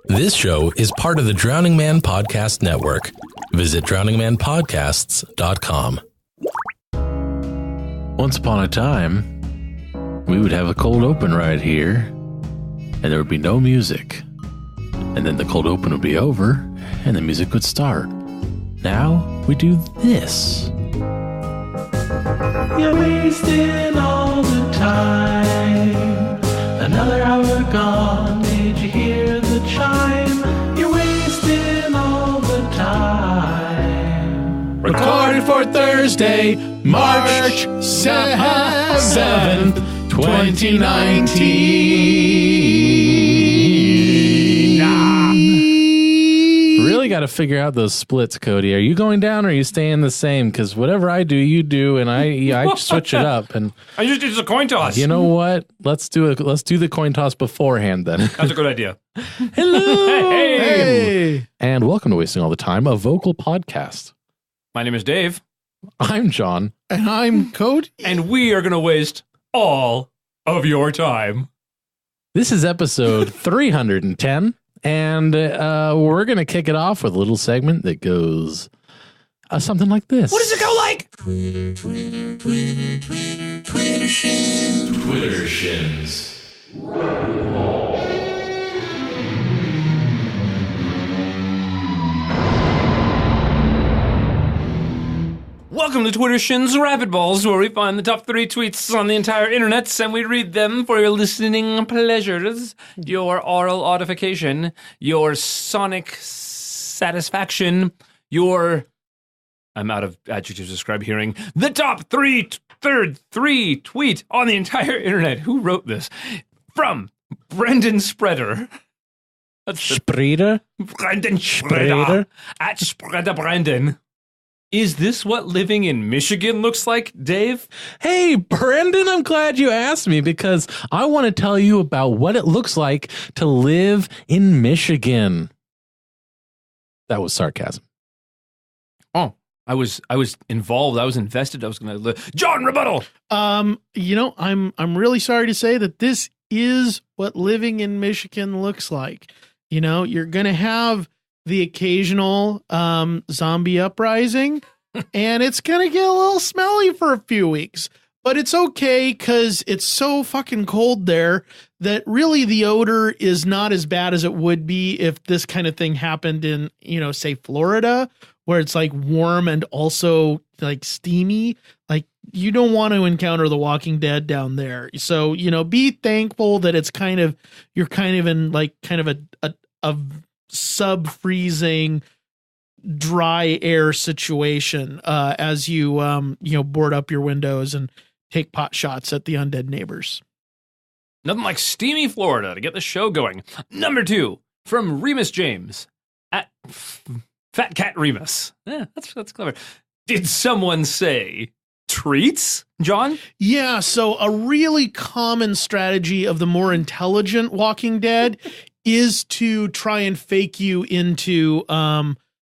This show is part of the Drowning Man Podcast Network. Visit drowningmanpodcasts.com. Once upon a time, we would have a cold open right here, and there would be no music. And then the cold open would be over, and the music would start. Now, we do this. You're wasting all the time. Another hour gone, did you hear the chime? You're wasting all the time. Recorded for Thursday, March 7th, 2019. Really got to figure out those splits, Cody. Are you going down or are you staying the same? Because whatever I do, you do, and I switch it up. And I just did a coin toss. You know what? Let's do the coin toss beforehand then. That's a good idea. Hello, hey, and welcome to Wasting All the Time, a vocal podcast. My name is Dave. I'm John, and I'm Cody, and we are going to waste all of your time. This is episode 310. And we're going to kick it off with a little segment that goes something like this. What does it go like? Twitter shins. Welcome to Twitter Shins Rapidballs, where we find the top 3 tweets on the entire internet, and we read them for your listening pleasures, your oral audification, your sonic satisfaction, your... I'm out of adjectives to describe hearing. The top third tweet on the entire internet. Who wrote this? From Brendan Spreader. Spreader? Brendan Spreader. At Spreader Brendan. Is this what living in Michigan looks like, Dave? Hey, Brendan, I'm glad you asked me because I want to tell you about what it looks like to live in Michigan. That was sarcasm. Oh, I was involved. I was invested. I was going to live. John, rebuttal. I'm really sorry to say that this is what living in Michigan looks like. You know, you're going to have the occasional zombie uprising, and it's gonna get a little smelly for a few weeks, but it's okay because it's so fucking cold there that really the odor is not as bad as it would be if this kind of thing happened in, say Florida, where it's like warm and also like steamy. Like you don't want to encounter the Walking Dead down there. So, be thankful that you're kind of in like kind of a sub-freezing dry air situation as you board up your windows and take pot shots at the undead neighbors. Nothing like steamy Florida to get the show going. Number 2 from Remus James at Fat Cat Remus. That's clever. Did someone say treats, John? Yeah, so a really common strategy of the more intelligent Walking Dead is to try and fake you into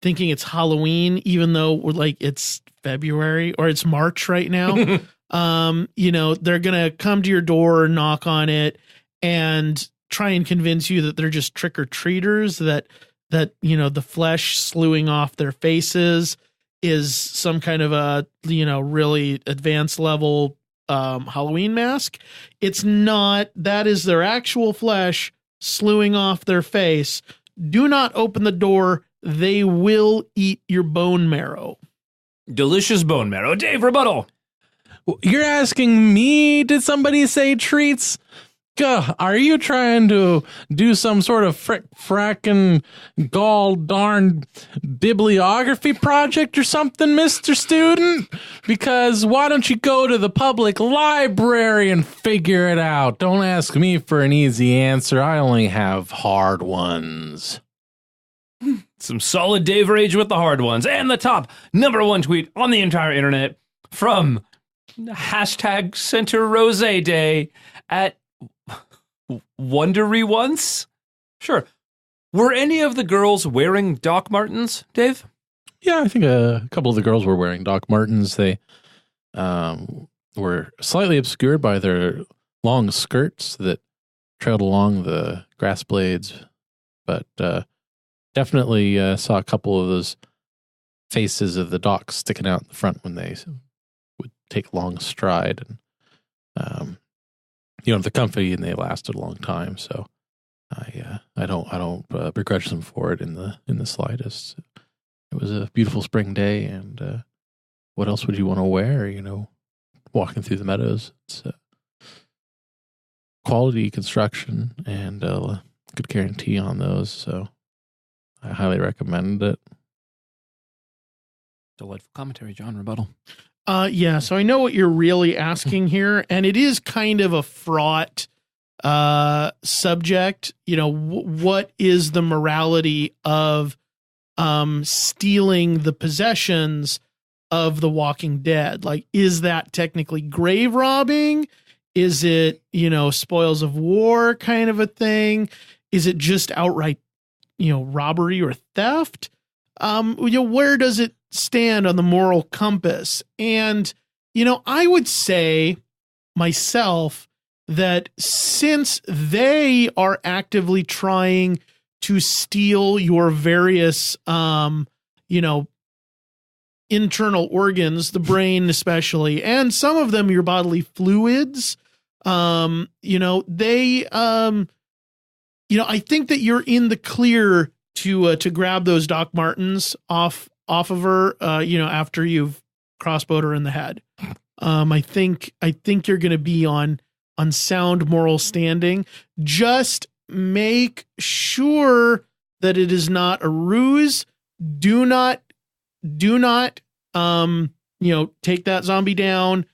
thinking it's Halloween, even though it's February or it's March right now. They're gonna come to your door, knock on it, and try and convince you that they're just trick-or-treaters, that the flesh slewing off their faces is some kind of a really advanced level Halloween mask. It's not. That is their actual flesh slewing off their face. Do not open the door. They will eat your bone marrow. Delicious bone marrow. Dave, rebuttal. You're asking me, did somebody say treats? Are you trying to do some sort of frackin' gall darn bibliography project or something, Mr. Student? Because why don't you go to the public library and figure it out? Don't ask me for an easy answer. I only have hard ones. Some solid Dave Rage with the hard ones. And the top number 1 tweet on the entire internet from hashtag Center Rose Day at Wondery Once? Sure. Were any of the girls wearing Doc Martens, Dave? Yeah, I think a couple of the girls were wearing Doc Martens. They were slightly obscured by their long skirts that trailed along the grass blades but definitely saw a couple of those faces of the docs sticking out in the front when they would take a long stride, and they're comfy and they lasted a long time. So I don't begrudge them for it in the slightest. It was a beautiful spring day, and what else would you want to wear? Walking through the meadows. It's quality construction and good guarantee on those. So I highly recommend it. Delightful commentary, John. Rebuttal. Yeah, so I know what you're really asking here, and it is kind of a fraught subject. What is the morality of stealing the possessions of the Walking Dead? Like, is that technically grave robbing? Is it, spoils of war kind of a thing? Is it just outright, robbery or theft? Where does it stand on the moral compass? And, I would say myself that since they are actively trying to steal your various, internal organs, the brain especially, and some of them your bodily fluids, they, I think that you're in the clear to grab those Doc Martens off of her, after you've crossbowed her in the head. I think you're going to be on sound moral standing. Just make sure that it is not a ruse. Do not, take that zombie down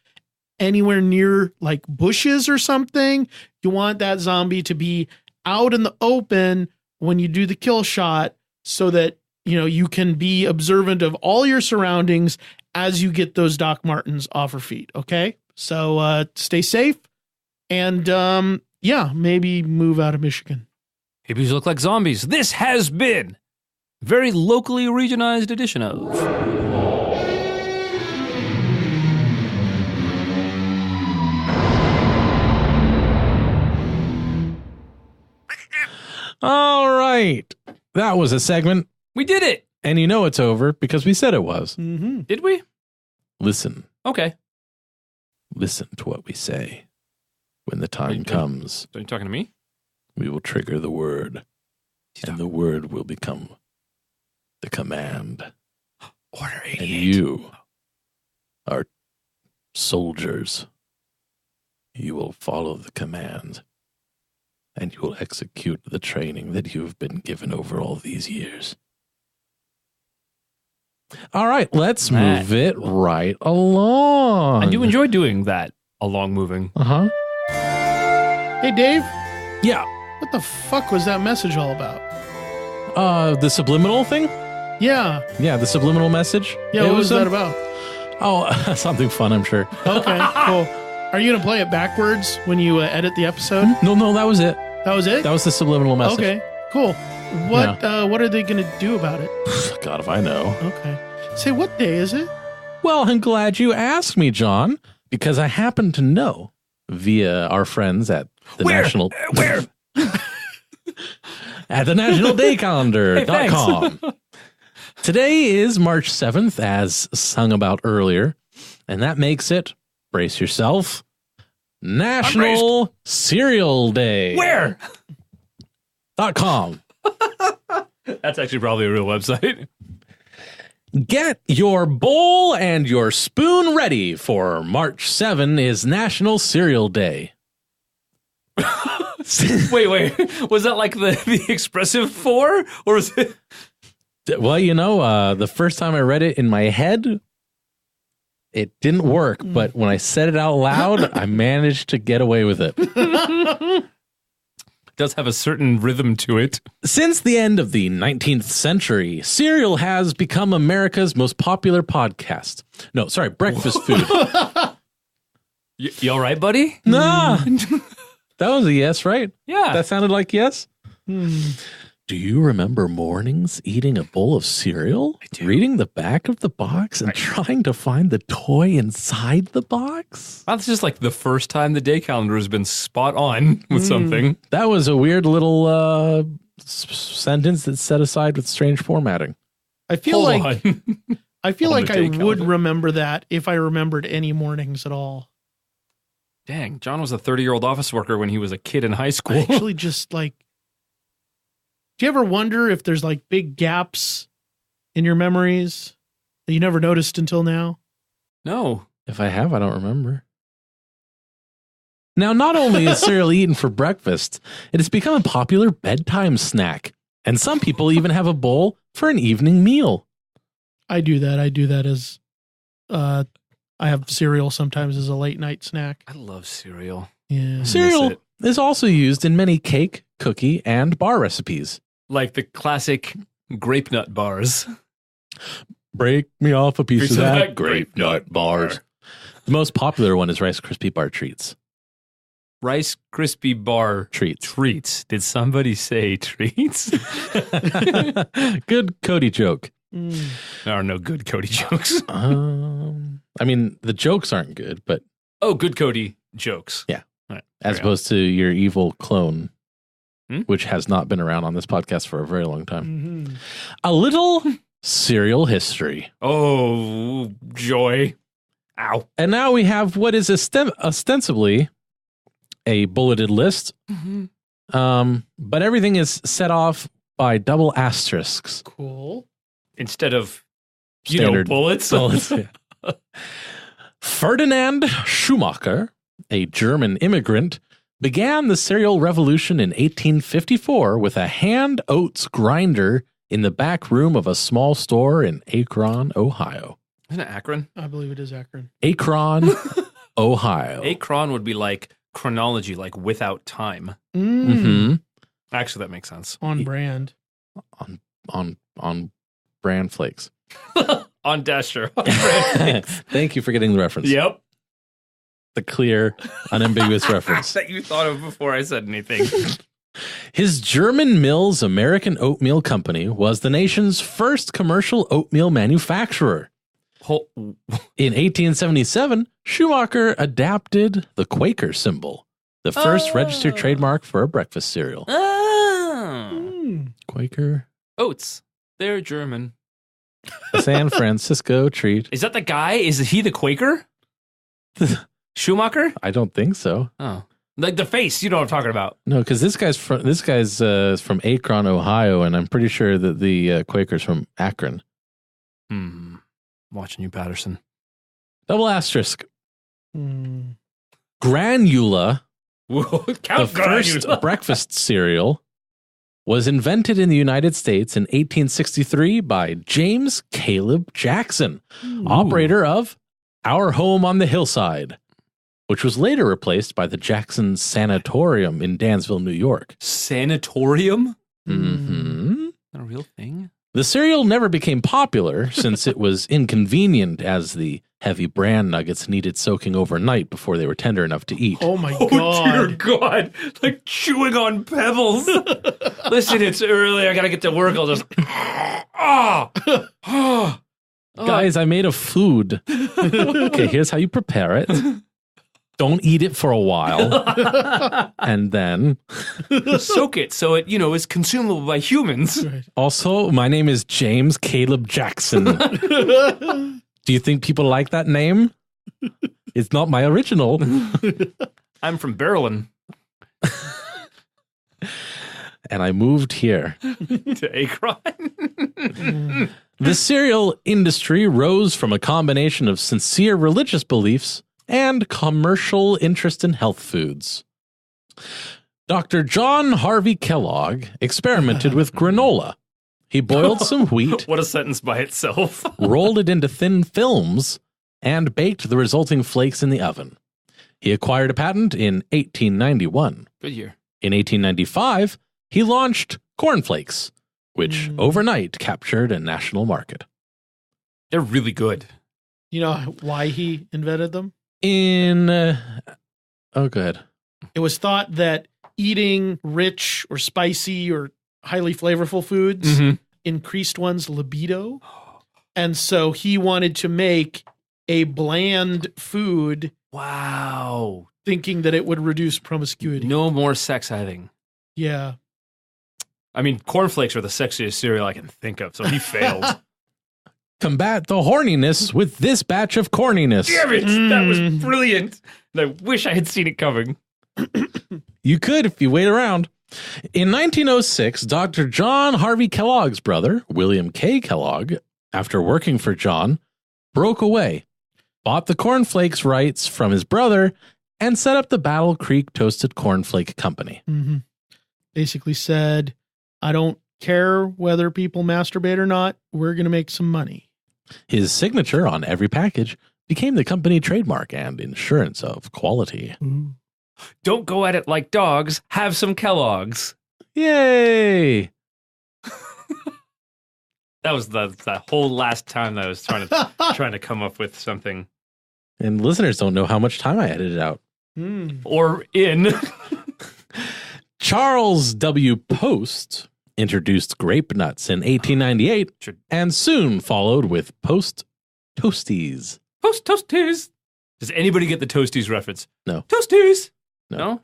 anywhere near like bushes or something. You want that zombie to be out in the open when you do the kill shot so that, you can be observant of all your surroundings as you get those Doc Martens off her feet. Okay. So, stay safe and, maybe move out of Michigan. Hippies look like zombies. This has been a very locally regionalized edition of All right. That was a segment. We did it. And it's over because we said it was. Mm-hmm. Did we? Listen. Okay. Listen to what we say. When the time comes, Are you talking to me? we will trigger the word. And the word will become the command. Order 88. And you are soldiers. You will follow the command. And you will execute the training that you have been given over all these years. All right, let's move it right along. I do enjoy doing that, along moving. Uh-huh. Hey, Dave. Yeah. What the fuck was that message all about? The subliminal thing? Yeah. Yeah, the subliminal message. Yeah, what was that about? Oh, something fun, I'm sure. Okay, cool. Are you going to play it backwards when you edit the episode? No, that was it. That was it? That was the subliminal message. Okay, cool. What are they going to do about it? God, if I know. Okay. Say, what day is it? Well, I'm glad you asked me, John, because I happen to know via our friends at the National... Where? At the nationaldaycalendar.com. Today is March 7th, as sung about earlier, and that makes it, brace yourself, National Cereal Day. Where? .com. That's actually probably a real website. Get your bowl and your spoon ready for March 7 is National Cereal Day. Wait. Was that like the expressive for? Or was it? Well, the first time I read it in my head, it didn't work. But when I said it out loud, I managed to get away with it. It does have a certain rhythm to it. Since the end of the 19th century, cereal has become America's most popular podcast. No, sorry, breakfast food. You all right, buddy? Nah. That was a yes, right? Yeah. That sounded like yes. Do you remember mornings eating a bowl of cereal, reading the back of the box, and trying to find the toy inside the box? That's just like the first time the day calendar has been spot on with something. That was a weird little sentence that's set aside with strange formatting. I feel Hold like on. I feel On like the I day would calendar. remember that if I remembered any mornings at all. Dang, John was a 30-year-old office worker when he was a kid in high I school. actually just like. Do you ever wonder if there's like big gaps in your memories that you never noticed until now? No. If I have, I don't remember. Now, not only is cereal eaten for breakfast, it has become a popular bedtime snack. And some people even have a bowl for an evening meal. I do that. I do that as I have cereal sometimes as a late night snack. I love cereal. Yeah. miss Cereal it. is also used in many cake, cookie, and bar recipes. Like the classic grape nut bars. Break me off a piece Piece of of that that grape grape nut nut bars. bar. The most popular one is Rice Krispie bar treats. Rice Krispie bar Treats. treats. Did somebody say treats? Good Cody joke. Mm. There are no good Cody jokes. I mean, the jokes aren't good, but Oh, good Cody jokes. Yeah. All right, as carry on. opposed to your evil clone, Hmm? which has not been around on this podcast for a very long time. Mhm. A little cereal history. Oh, joy. Ow. And now we have what is ostensibly a bulleted list, but everything is set off by double asterisks. Cool. Instead of, Standard bullets. bullets, yeah. Ferdinand Schumacher, a German immigrant, began the cereal revolution in 1854 with a hand oats grinder in the back room of a small store in Akron, Ohio. Isn't it Akron? I believe it is Akron. Akron, Ohio. Akron would be like chronology, like without time. Mm-hmm. Actually, that makes sense. On brand. On bran flakes. On Dasher. On brand. Thank you for getting the reference. Yep. The clear, unambiguous reference. That you thought of before I said anything. His German Mills American Oatmeal Company was the nation's first commercial oatmeal manufacturer. In 1877, Schumacher adapted the Quaker symbol, the first registered trademark for a breakfast cereal. Oh. Mm. Quaker Oats. They're German. San Francisco treat. Is that the guy? Is he the Quaker? Schumacher? I don't think so. Oh. Like the face, you know what I'm talking about. No, because this guy's from Akron, Ohio, and I'm pretty sure that the Quaker's from Akron. Watching you, Patterson. Double asterisk. Mm. Granula, Whoa, the count first Granula. breakfast cereal, was invented in the United States in 1863 by James Caleb Jackson, operator of Our Home on the Hillside, which was later replaced by the Jackson Sanatorium in Dansville, New York. Sanatorium? Mm-hmm. Not a real thing? The cereal never became popular since it was inconvenient, as the heavy bran nuggets needed soaking overnight before they were tender enough to eat. Oh my Oh, dear god. God. Like chewing on pebbles. Listen, it's early. I got to get to work. I'll just. Guys, I made a food. Okay, here's how you prepare it. Don't eat it for a while. And then, Soak it so it, is consumable by humans. also, my name is James Caleb Jackson. Do you think people like that name? It's not my original. I'm from Berlin And I moved here. to Akron. The cereal industry rose from a combination of sincere religious beliefs and commercial interest in health foods. Dr. John Harvey Kellogg experimented with granola. He boiled some wheat, What a sentence by itself. rolled it into thin films, and baked the resulting flakes in the oven. He acquired a patent in 1891. Good year. In 1895, he launched cornflakes, which overnight captured a national market. They're really good. You know why he invented them? Go ahead. It was thought that eating rich or spicy or highly flavorful foods increased one's libido. And so he wanted to make a bland food, Wow. thinking that it would reduce promiscuity. No more sex having. Yeah. I mean, cornflakes are the sexiest cereal I can think of, so he failed. Combat the horniness with this batch of corniness. Damn it! That was brilliant. And I wish I had seen it coming. You could if you wait around. In 1906, Dr. John Harvey Kellogg's brother, William K. Kellogg, after working for John, broke away, bought the cornflakes rights from his brother, and set up the Battle Creek Toasted Cornflake Company. Mm-hmm. Basically said, I don't care whether people masturbate or not. We're going to make some money. His signature on every package became the company trademark and insurance of quality. Ooh. Don't go at it like dogs. Have some Kellogg's. Yay! That was that whole last time that I was trying to come up with something. And listeners don't know how much time I edited out. Or in. Charles W. Post introduced grape nuts in 1898 and soon followed with Post Toasties. Post Toasties. Does anybody get the Toasties reference? No. Toasties. No.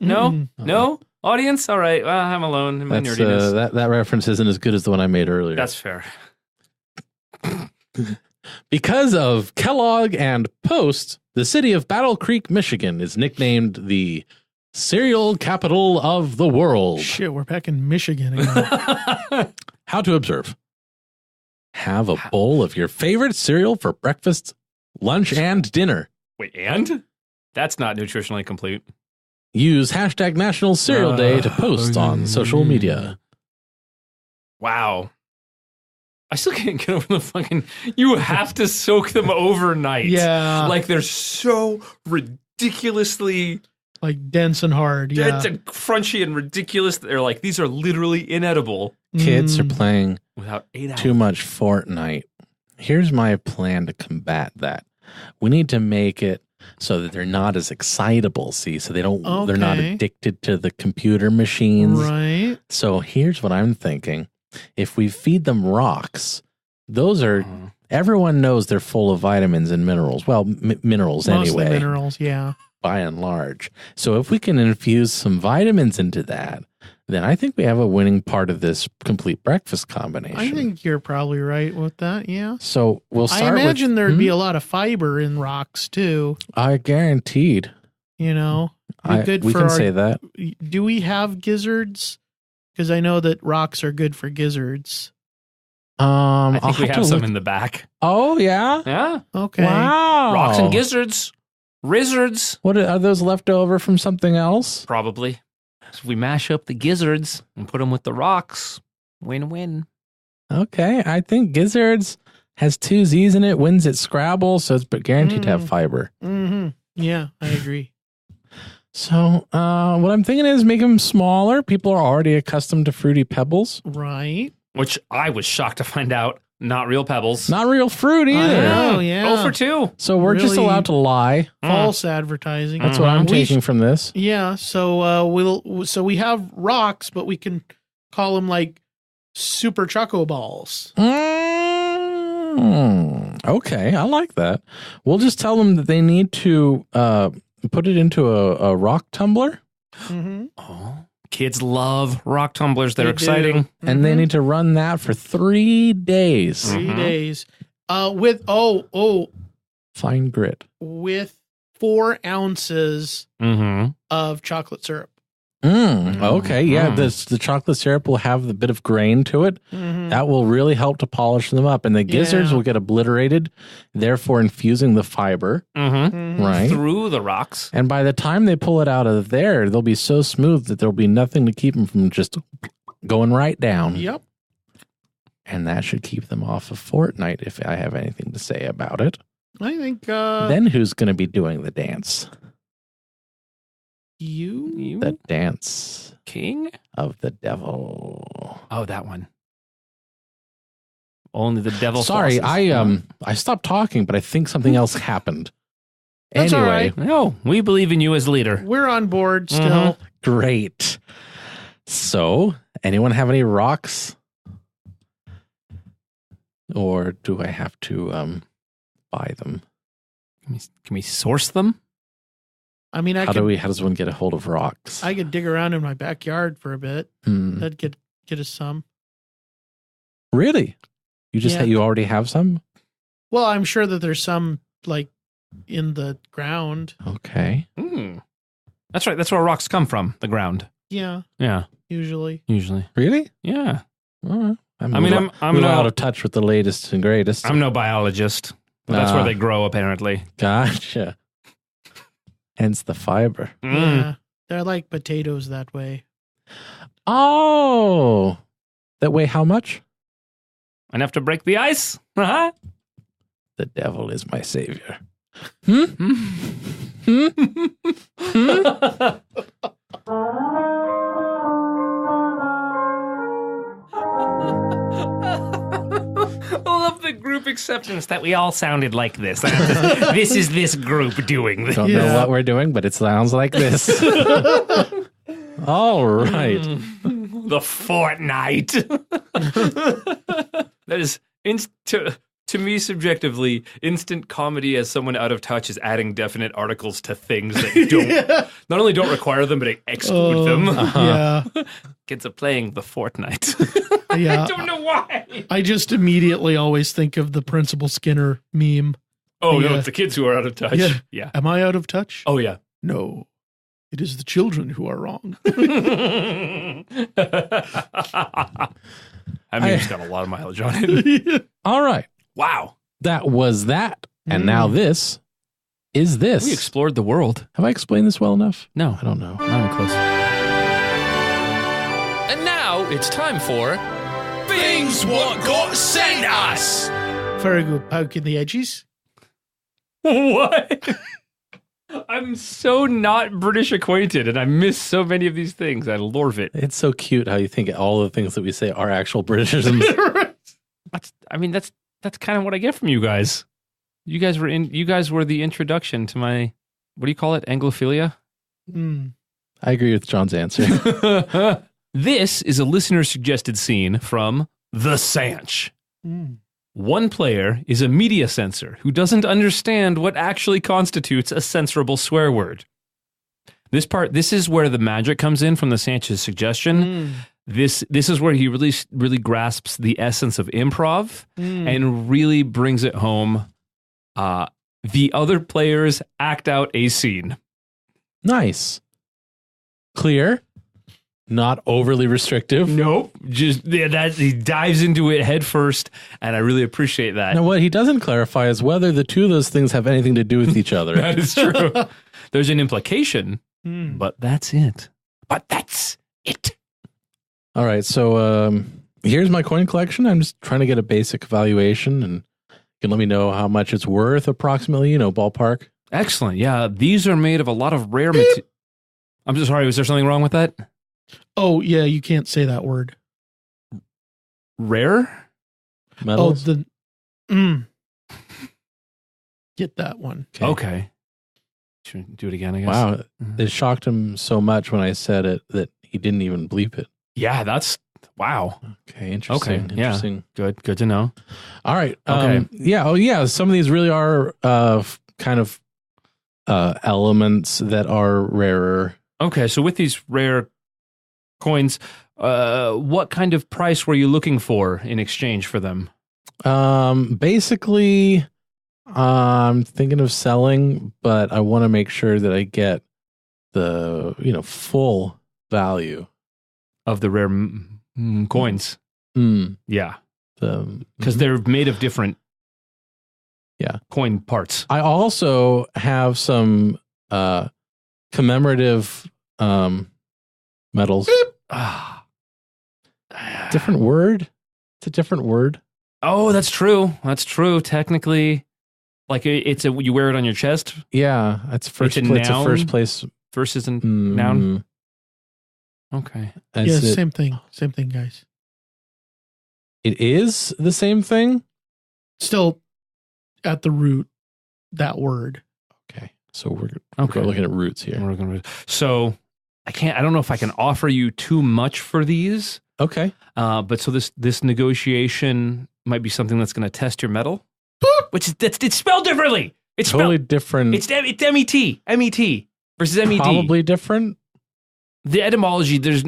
No? Audience? All right. Well, I'm alone in my nerdiness. That reference isn't as good as the one I made earlier. That's fair. Because of Kellogg and Post, the city of Battle Creek, Michigan is nicknamed the cereal capital of the world. Shit, we're back in Michigan again. How to observe. Have a bowl of your favorite cereal for breakfast, lunch, and dinner. Wait, and? That's not nutritionally complete. Use hashtag National Cereal Day to post on social media. Wow. I still can't get over the fucking... You have to soak them overnight. Yeah. Like, they're so ridiculously... Like, dense and hard. Yeah. Dense and crunchy and ridiculous. They're like, these are literally inedible. Kids are playing without 8 hours. too much Fortnite. Here's my plan to combat that. We need to make it so that they're not as excitable, see? So they're not addicted to the computer machines. Right. So here's what I'm thinking. If we feed them rocks, those are, everyone knows they're full of vitamins and minerals. Well, minerals Mostly anyway. minerals, yeah. By and large. So if we can infuse some vitamins into that, then I think we have a winning part of this complete breakfast combination. I think you're probably right with that, yeah. So we'll start I imagine with, there'd be a lot of fiber in rocks, too. I guaranteed. You know? We can say that. Do we have gizzards? Because I know that rocks are good for gizzards. I think we have some in the back. Oh, yeah? Yeah. Okay. Wow. Rocks and gizzards. Rizzards. What are those left over from something else? Probably. So we mash up the gizzards and put them with the rocks. Win-win. Okay. I think gizzards has 2 Z's in it, wins at Scrabble, so it's guaranteed to have fiber. Mm-hmm. Yeah, I agree. So what I'm thinking is make them smaller. People are already accustomed to Fruity Pebbles. Right. Which I was shocked to find out. Not real pebbles. Not real fruit either. Oh, yeah. 0 for 2. So we're just Really allowed to lie. False advertising. That's what I'm taking from this. Yeah, so we have rocks, but we can call them like super choco balls. Okay, I like that. We'll just tell them that they need to put it into a rock tumbler. Mm-hmm. Oh. Kids love rock tumblers. They're They exciting. do. And they need to run that for 3 days. 3 days. With Fine grit. with 4 ounces of chocolate syrup. Okay, yeah, the chocolate syrup will have the bit of grain to it. That will really help to polish them up. And the gizzards will get obliterated, therefore infusing the fiber. Right. Through the rocks. And by the time they pull it out of there, they'll be so smooth that there'll be nothing to keep them from just going right down. Yep. And that should keep them off of Fortnite if I have anything to say about it. I think Then who's going to be doing the dance? you The dance King? of the devil. Oh, that one. Only the devil. Sorry, flosses. I stopped talking, but I think something else happened. That's all Anyway, right. No, we believe in you as leader. we're on board still. great. So, anyone have any rocks? Or do I have to buy them? Can we source them? I mean, How does one get a hold of rocks? I could dig around in my backyard for a bit. Hmm. That'd get get us some. Really? You already have some? Well, I'm sure that there's some like in the ground. Okay. That's right. That's where rocks come from, the ground. Yeah, Yeah, usually. Really? Yeah. All right. I'm I'm out of touch with the latest and greatest. I'm no biologist. But that's where they grow, apparently. Gotcha. Hence the fiber. Yeah, they're like potatoes that way. Oh, that weigh how much? Enough to break the ice? Uh-huh. The devil is my savior. I love the group acceptance that we all sounded like this. This is this group doing this. Don't know what we're doing, but it sounds like this. All right. The fortnight. That is to me subjectively, instant comedy as someone out of touch is adding definite articles to things that don't not only don't require them, but exclude them. Yeah. Kids are playing the fortnight. Yeah. I don't know why. I just immediately always think of the Principal Skinner meme. Oh, no, it's the kids who are out of touch. Yeah. Am I out of touch? Oh, yeah. No. It is the children who are wrong. I mean, it's got a lot of mileage on it. All right. Wow. That was that. And now this is this. We explored the world. Have I explained this well enough? No. I don't know. Not even close. And now it's time for Things What Got Sent Us. Very good poke in the edges. What? I'm so not British acquainted, and I miss so many of these things. I love it. It's so cute how you think all the things that we say are actual Britishisms. That's kind of what I get from you guys. You guys were the introduction to my, what do you call it? Anglophilia? I agree with John's answer. This is a listener suggested scene from The Sanch. One player is a media censor who doesn't understand what actually constitutes a censorable swear word. This is where the magic comes in from the Sanch's suggestion. This is where he really grasps the essence of improv and really brings it home. The other players act out a scene. Nice. Clear. Not overly restrictive. Nope. Just that he dives into it head first, and I really appreciate that. Now, what he doesn't clarify is whether the two of those things have anything to do with each other. That is true. There's an implication, but that's it. All right, so here's my coin collection. I'm just trying to get a basic valuation, and you can let me know how much it's worth approximately, ballpark. Excellent. Yeah, these are made of a lot of rare material. I'm so sorry, was there something wrong with that? Oh, yeah, you can't say that word. Rare? Metals? Get that one. Okay. Should we do it again, I guess? Wow, it shocked him so much when I said it that he didn't even bleep it. Yeah, that's, wow. Okay, interesting. Okay, interesting. Yeah, good to know. All right. Okay. Yeah, some of these really are kind of elements that are rarer. Okay, so with these rare coins, what kind of price were you looking for in exchange for them? Basically, I'm thinking of selling, but I want to make sure that I get the, full value Of the rare coins. Yeah. Because they're made of different coin parts. I also have some commemorative medals. Different word? It's a different word. Oh, that's true. That's true. Technically, like you wear it on your chest. Yeah, it's first. It's a first place. First is a noun. Okay. Same thing. Same thing, guys. It is the same thing? Still at the root, that word. Okay. So we're looking at roots here. So I don't know if I can offer you too much for these. Okay. But so this negotiation might be something that's going to test your mettle. Which is, it's spelled differently. It's totally different. It's MET. MET versus MED. Probably different. The etymology, there's...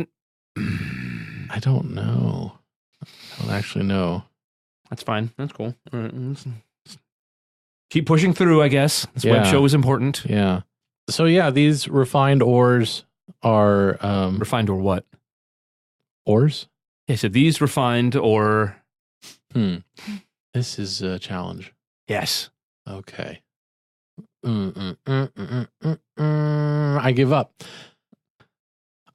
I don't know. I don't actually know. That's fine. That's cool. All right. Keep pushing through, I guess. This Yeah. web show is important. Yeah. So yeah, these refined ores are Refined or what? ores. Yeah, so these refined or... This is a challenge. Yes. Okay. I give up.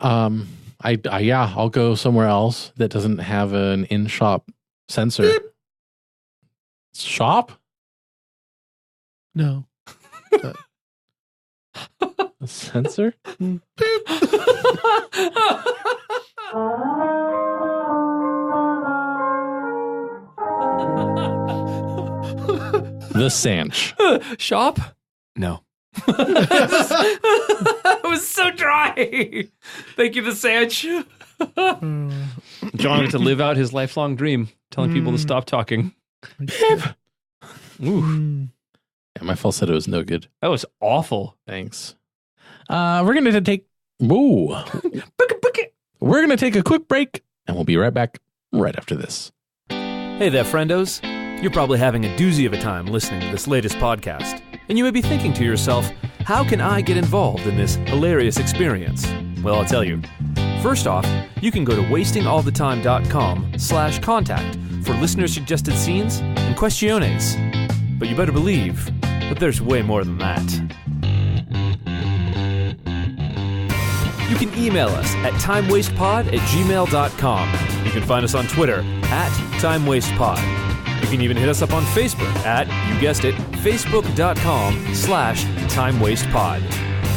I'll go somewhere else that doesn't have an in-shop sensor. Beep. Shop? No. A sensor? The Sanch. Shop? No. It was so dry. Thank you, the Sanch. John had to live out his lifelong dream, telling people to stop talking. Ooh. Yeah, my falsetto is no good. That was awful. Thanks. We're gonna take We're gonna take a quick break, and we'll be right back right after this. Hey there, friendos. You're probably having a doozy of a time listening to this latest podcast, and you may be thinking to yourself, how can I get involved in this hilarious experience? Well, I'll tell you. First off, you can go to wastingallthetime.com/contact for listener-suggested scenes and questiones. But you better believe that there's way more than that. You can email us at timewastepod@gmail.com. You can find us on Twitter @timewastepod. You can even hit us up on Facebook at, you guessed it, facebook.com/timewastepod.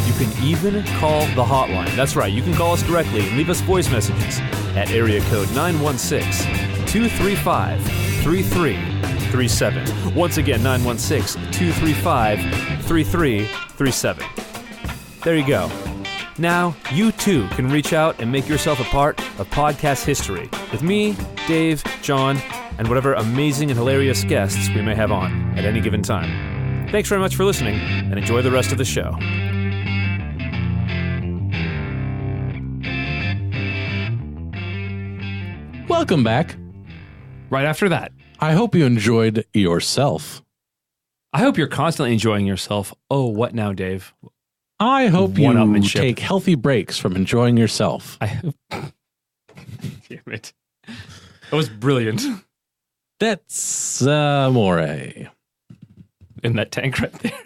You can even call the hotline. That's right, you can call us directly and leave us voice messages at area code 916-235-3337. Once again, 916-235-3337. There you go. Now, you too can reach out and make yourself a part of podcast history with me, Dave, John, and whatever amazing and hilarious guests we may have on at any given time. Thanks very much for listening, and enjoy the rest of the show. Welcome back. Right after that, I hope you enjoyed yourself. I hope you're constantly enjoying yourself. Oh, what now, Dave? I hope you One-upmanship. take healthy breaks from enjoying yourself. Damn it. That was brilliant. That's amore. In that tank right there.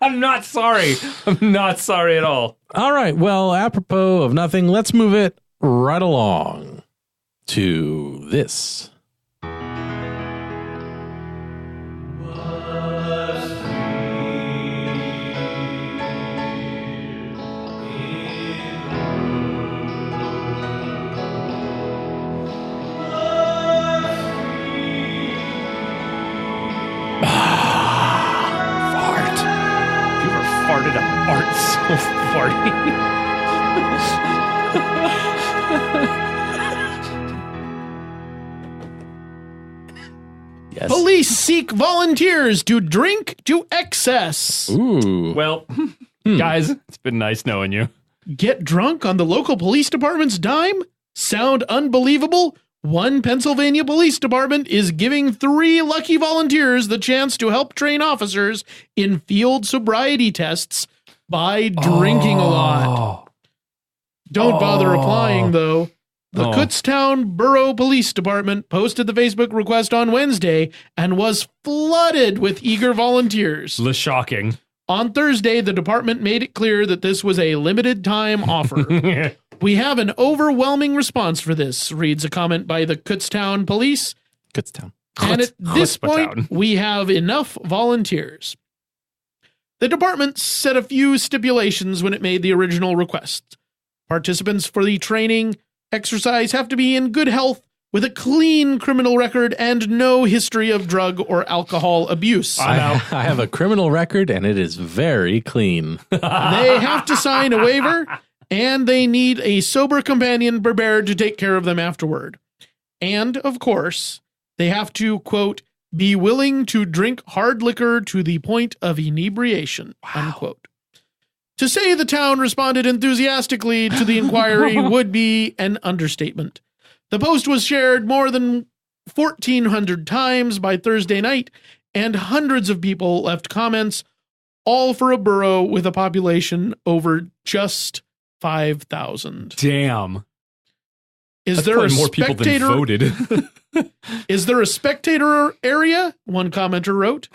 I'm not sorry. I'm not sorry at all. All right. Well, apropos of nothing, let's move it right along to this. Farted up art so farty. Yes. Police seek volunteers to drink to excess. Ooh. Well, guys, it's been nice knowing you. Get drunk on the local police department's dime? Sound unbelievable? One Pennsylvania police department is giving 3 lucky volunteers the chance to help train officers in field sobriety tests by drinking a lot. Don't bother applying, though. The Kutztown Borough Police Department posted the Facebook request on Wednesday and was flooded with eager volunteers. Shocking. On Thursday, the department made it clear that this was a limited time offer. We have an overwhelming response for this, reads a comment by the Kutztown Police. Kutztown. And at this Kutztown. point, we have enough volunteers. The department set a few stipulations when it made the original request. Participants for the training exercise have to be in good health with a clean criminal record and no history of drug or alcohol abuse. I have a criminal record, and it is very clean. They have to sign a waiver, and they need a sober companion prepared to take care of them afterward. And, of course, they have to, quote, be willing to drink hard liquor to the point of inebriation, unquote. To say the town responded enthusiastically to the inquiry would be an understatement. The post was shared more than 1,400 times by Thursday night, and hundreds of people left comments, all for a borough with a population over just 5,000. Damn. Is there a more people than spectator? voted. Is there a spectator area? One commenter wrote.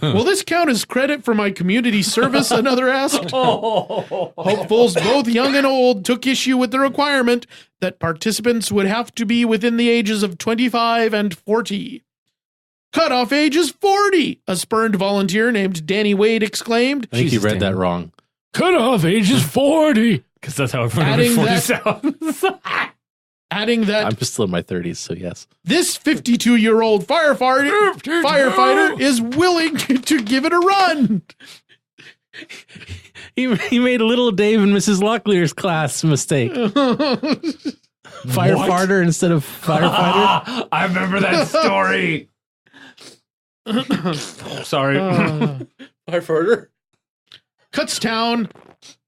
Will this count as credit for my community service? Another asked. Hopefuls, both young and old, took issue with the requirement that participants would have to be within the ages of 25 and 40. Cutoff age is 40, a spurned volunteer named Danny Wade exclaimed. I think you Jesus, read that Danny. wrong. Cutoff age is 40. Because that's how everyone Adding over 40 that- sounds. Adding that I'm still in my 30s, so yes. this 52-year-old firefighter is willing to give it a run. He made little Dave and Mrs. Locklear's class mistake. Firefighter instead of firefighter. I remember that story. Sorry. Firefighter. Kutztown,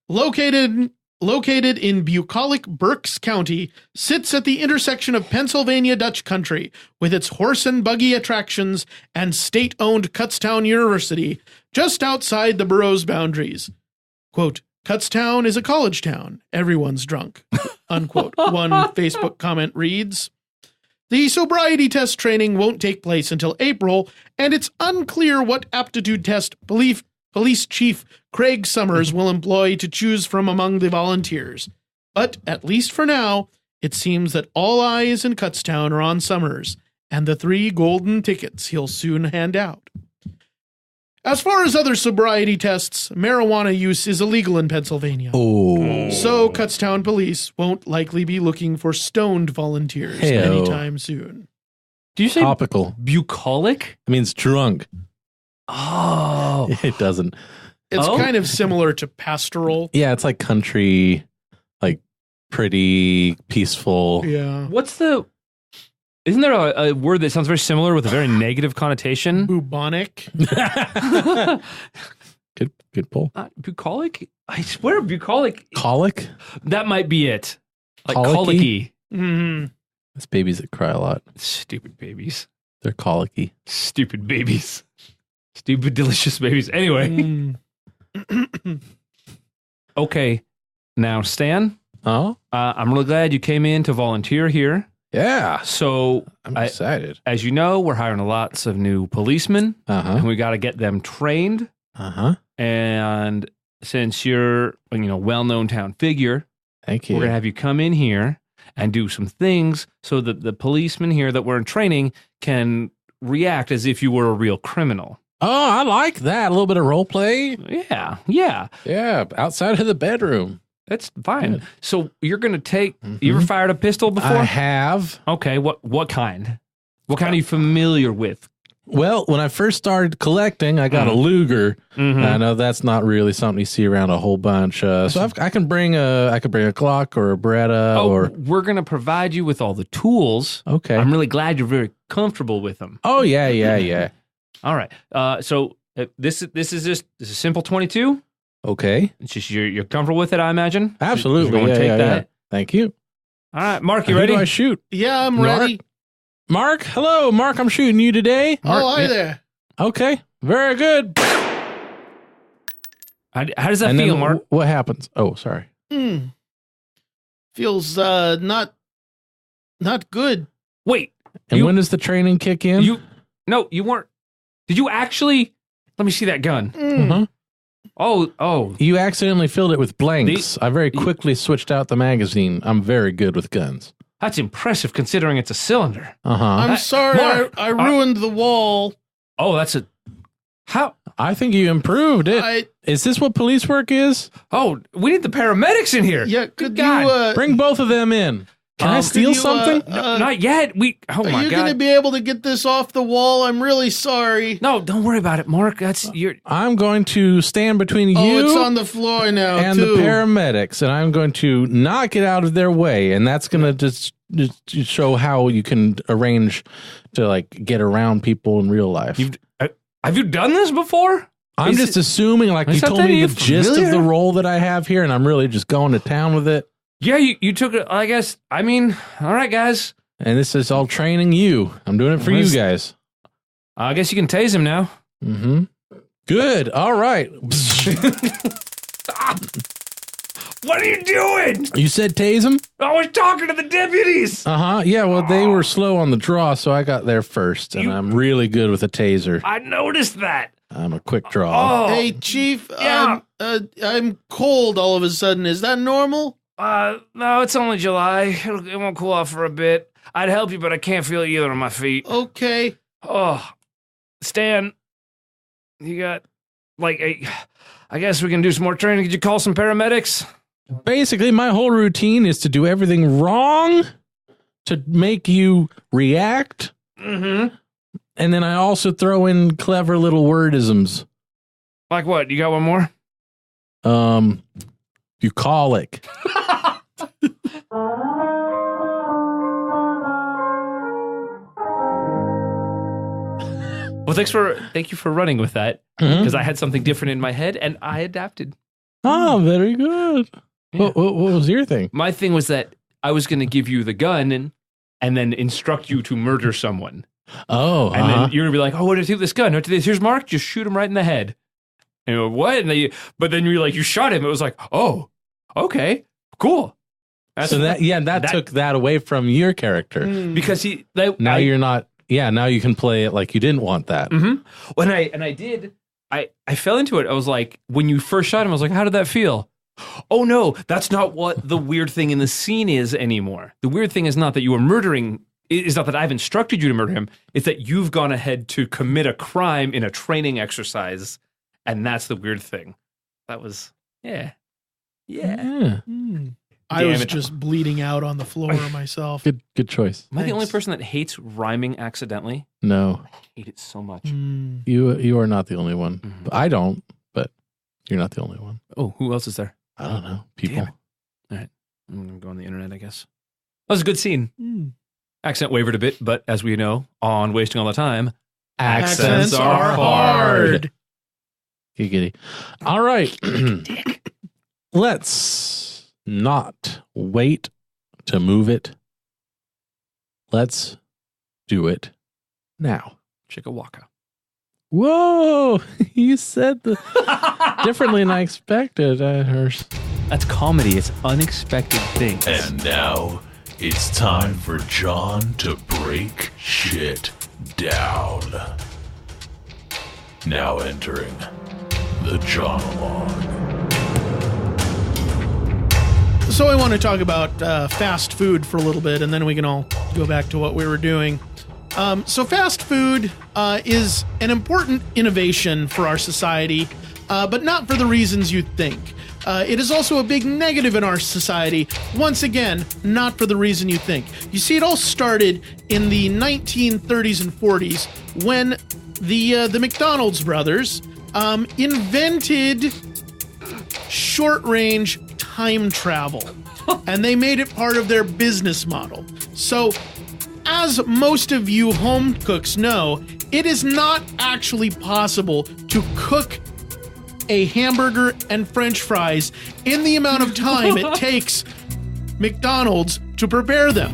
located in Bucolic, Berks County, sits at the intersection of Pennsylvania Dutch country with its horse and buggy attractions and state-owned Kutztown University just outside the borough's boundaries. Quote, Kutztown is a college town. Everyone's drunk. Unquote. One Facebook comment reads, the sobriety test training won't take place until April, and it's unclear what aptitude test Police Chief Craig Summers will employ to choose from among the volunteers. But at least for now, it seems that all eyes in Kutztown are on Summers and the 3 golden tickets he'll soon hand out. As far as other sobriety tests, marijuana use is illegal in Pennsylvania. Oh. So Kutztown police won't likely be looking for stoned volunteers Hey-o. anytime soon. Do you say Topical. bucolic? It means drunk. Oh. It doesn't. It's Oh. kind of similar to pastoral. Yeah, it's like country, like pretty peaceful. Yeah. Isn't there a word that sounds very similar with a very negative connotation? Bubonic. Good pull. Bucolic? I swear bucolic. Colic? That might be it. Like Colicky? colicky. Mm. It's babies that cry a lot. Stupid babies. They're colicky. Stupid babies. Stupid, delicious babies. Anyway. Okay. Now, Stan, Oh? I'm really glad you came in to volunteer here. Yeah. So, I'm excited. as you know, we're hiring lots of new policemen, Uh-huh. and we got to get them trained. Uh-huh. And since you're a well-known town figure, Thank you. we're going to have you come in here and do some things so that the policemen here that we're in training can react as if you were a real criminal. Oh, I like that. A little bit of role play. Yeah. Yeah, outside of the bedroom. That's fine. Good. So you're going to take, you ever fired a pistol before? I have. Okay, what kind? What kind are you familiar with? Well, when I first started collecting, I got a Luger. I know that's not really something you see around a whole bunch. So I can bring a Glock or a Beretta or. We're going to provide you with all the tools. Okay. I'm really glad you're very comfortable with them. Oh yeah. All right. So this is just a simple 22. Okay. It's just you're comfortable with it, I imagine. Absolutely. You're going to take that. Thank you. All right, Mark, you Who ready? do I shoot? Yeah, I'm Mark? ready. Mark? Hello, Mark. I'm shooting you today. Oh, hi there. Okay. Very good. How does that And feel, then Mark? what happens? Oh, sorry. Feels not good. Wait. And when does the training kick in? You weren't. Did you actually? Let me see that gun. Uh-huh. Oh. You accidentally filled it with blanks. I very quickly switched out the magazine. I'm very good with guns. That's impressive considering it's a cylinder. Uh-huh. I'm sorry, Mark, I ruined the wall. Oh, that's a. How? I think you improved it. Is this what police work is? Oh, we need the paramedics in here. Yeah, Good could God. you Bring both of them in. Can I steal could you, something? Not yet. Oh are my you God. going to be able to get this off the wall? I'm really sorry. No, don't worry about it, Mark. That's your. I'm going to stand between Oh, you it's on the floor now, and too. the paramedics, and I'm going to not get out of their way, and that's going to just show how you can arrange to like get around people in real life. Have you done this before? I'm just assuming, like, you told me the gist of the role that I have here, and I'm really just going to town with it. Yeah, you took it, I guess. I mean, all right, guys. And this is all training you. I'm doing it for you guys. I guess you can tase him now. Mm-hmm. Good. All right. What are you doing? You said tase him? I was talking to the deputies. Uh-huh. Yeah, well, they were slow on the draw, so I got there first, and I'm really good with a taser. I noticed that. I'm a quick draw. Oh. Hey, Chief. Yeah. I'm cold all of a sudden. Is that normal? No, it's only July. It won't cool off for a bit. I'd help you, but I can't feel either on my feet. Okay. Oh, Stan, you got, like, I guess we can do some more training. Could you call some paramedics? Basically, my whole routine is to do everything wrong to make you react. Mm-hmm. And then I also throw in clever little wordisms. Like what? You got one more? Bucolic. Well, thank you for running with that, because I had something different in my head and I adapted. Oh, very good. Yeah. What was your thing? My thing was that I was going to give you the gun and then instruct you to murder someone. Oh, and then you're going to be like, oh, what do I do with this gun? What do this? Here's Mark. Just shoot him right in the head. And you go, what? But then you're like, you shot him. It was like, oh, okay, cool. That took that away from your character. Because you're not. Yeah, now you can play it like you didn't want that. Mm-hmm. When I fell into it. I was like, when you first shot him, I was like, how did that feel? Oh no, that's not what the weird thing in the scene is anymore. The weird thing is not that you were murdering. It's not that I've instructed you to murder him. It's that you've gone ahead to commit a crime in a training exercise, and that's the weird thing. That was yeah. I was just bleeding out on the floor myself. Good choice. Am I the only person that hates rhyming accidentally? No, I hate it so much. You are not the only one. Mm-hmm. I don't, but you're not the only one. Oh, who else is there? I don't know. People. All right, I'm gonna go on the internet, I guess. That was a good scene. Accent wavered a bit, but as we know, on Wasting All the Time, accents are hard. Giggity. All right. Let's not wait to move it. Let's do it now. Chicka-waka. Whoa! You said differently than I expected. That's comedy. It's unexpected things. And now it's time for John to break shit down. Now entering the Jonologue. So I want to talk about fast food for a little bit, and then we can all go back to what we were doing. So fast food is an important innovation for our society, but not for the reasons you think. It is also a big negative in our society. Once again, not for the reason you think. You see, it all started in the 1930s and 40s when the McDonald's brothers invented short-range time travel, and they made it part of their business model. So, as most of you home cooks know, it is not actually possible to cook a hamburger and French fries in the amount of time it takes McDonald's to prepare them.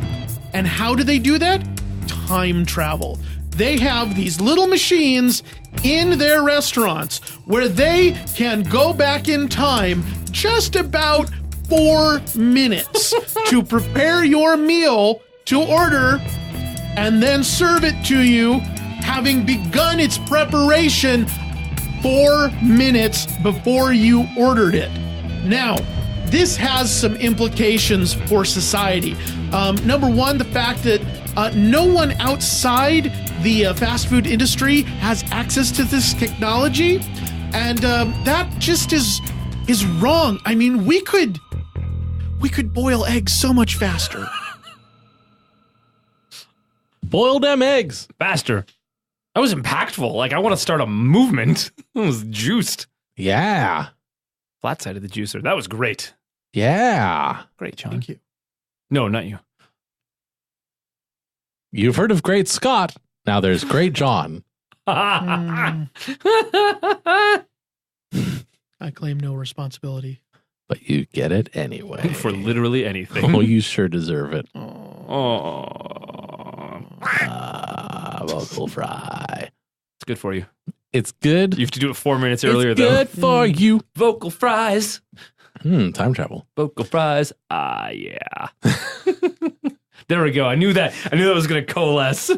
And how do they do that? Time travel. They have these little machines in their restaurants where they can go back in time just about 4 minutes to prepare your meal to order and then serve it to you, having begun its preparation 4 minutes before you ordered it. Now, this has some implications for society. Number one, the fact that no one outside the fast food industry has access to this technology, and that just is wrong. I mean, we could boil eggs so much faster. Boil them eggs faster. That was impactful. Like, I want to start a movement. It was juiced. Yeah. Flat side of the juicer. That was great. Yeah. Great, John. Thank you. No, not you. You've heard of Great Scott. Now there's Great John. I claim no responsibility. But you get it anyway. For literally anything. Oh, you sure deserve it. Oh. Vocal fry. It's good for you. It's good. You have to do it 4 minutes earlier, it's though. good for you. Vocal fries. Time travel. Vocal fries. Ah, yeah. There we go. I knew that was going to coalesce.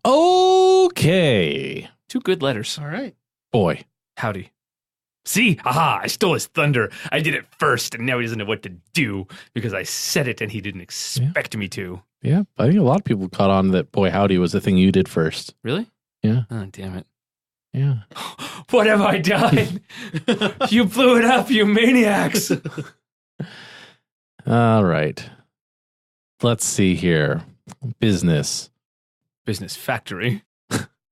Okay. 2 good letters. All right. Boy. Howdy. See? Aha! I stole his thunder. I did it first, and now he doesn't know what to do because I said it and he didn't expect me to. Yeah, I think a lot of people caught on that boy howdy was the thing you did first. Really? Yeah. Oh, damn it. Yeah. What have I done? You blew it up, you maniacs. All right. Let's see here. Business. Business factory.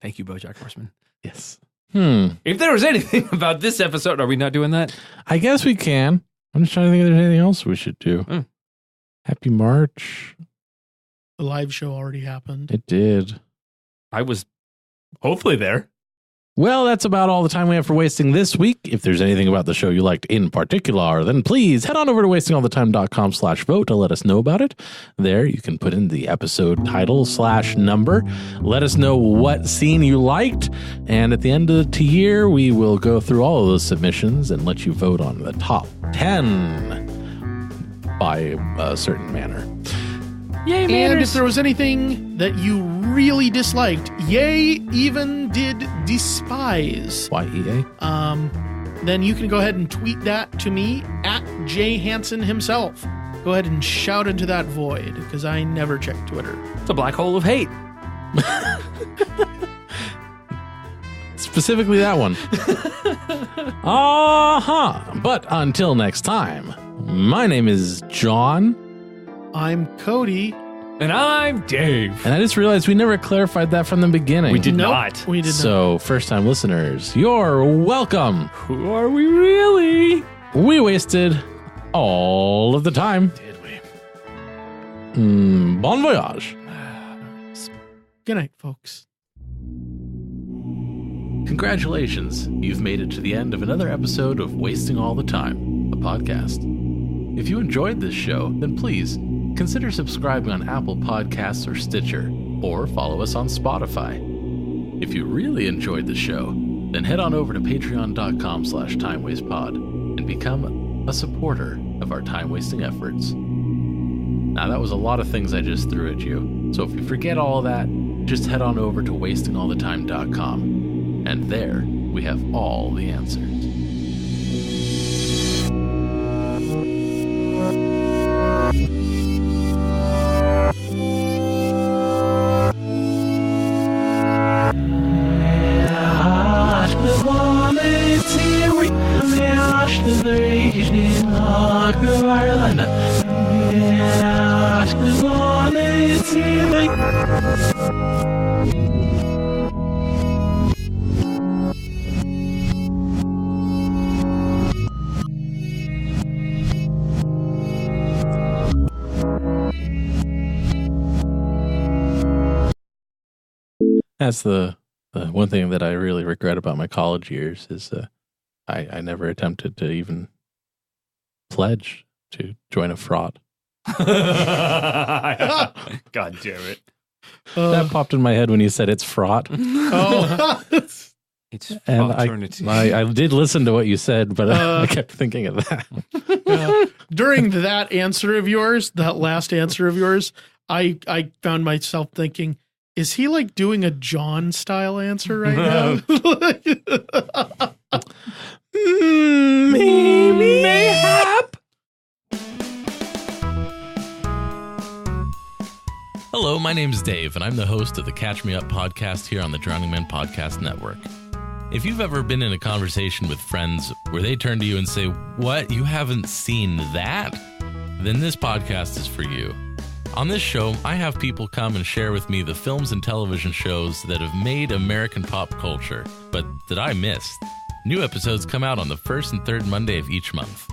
Thank you, BoJack Horseman. Yes. If there was anything about this episode, are we not doing that? I guess we can. I'm just trying to think if there's anything else we should do. Happy March. The live show already happened. It did. I was hopefully there. Well, that's about all the time we have for wasting this week. If there's anything about the show you liked in particular, then please head on over to wastingallthetime.com/vote to let us know about it. There, you can put in the episode title/number. Let us know what scene you liked. And at the end of the year, we will go through all of those submissions and let you vote on the top 10 by a certain manner. Yay, And manners. if there was anything that you really disliked, yay, even did despise, YEA? then you can go ahead and tweet that to me at Jay Hansen himself. Go ahead and shout into that void, because I never check Twitter. It's a black hole of hate. Specifically that one. But until next time, my name is John. I'm Cody. And I'm Dave. And I just realized we never clarified that from the beginning. We did Nope, not. We did not. So, first-time listeners, you're welcome. Who are we really? We wasted all of the time. Did we? Bon voyage. Good night, folks. Congratulations. You've made it to the end of another episode of Wasting All the Time, a podcast. If you enjoyed this show, then please consider subscribing on Apple Podcasts or Stitcher, or follow us on Spotify. If you really enjoyed the show, then head on over to patreon.com/timewastepod and become a supporter of our time-wasting efforts. Now, that was a lot of things I just threw at you, so if you forget all of that, just head on over to wastingallthetime.com, and there we have all the answers. That's the one thing that I really regret about my college years is I never attempted to even pledge to join a fraud. God damn it. That popped in my head when you said it's fraught. Oh. It's And fraternity. I did listen to what you said, but I kept thinking of that. During that answer of yours, that last answer of yours, I found myself thinking, is he like doing a John style answer right now? Mayhap. Hello, my name's Dave, and I'm the host of the Catch Me Up podcast here on the Drowning Men Podcast Network. If you've ever been in a conversation with friends where they turn to you and say, "What? You haven't seen that?" Then this podcast is for you. On this show, I have people come and share with me the films and television shows that have made American pop culture, but that I missed. New episodes come out on the first and third Monday of each month.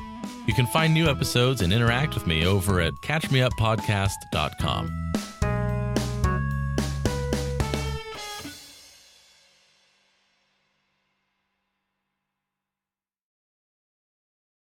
You can find new episodes and interact with me over at catchmeuppodcast.com.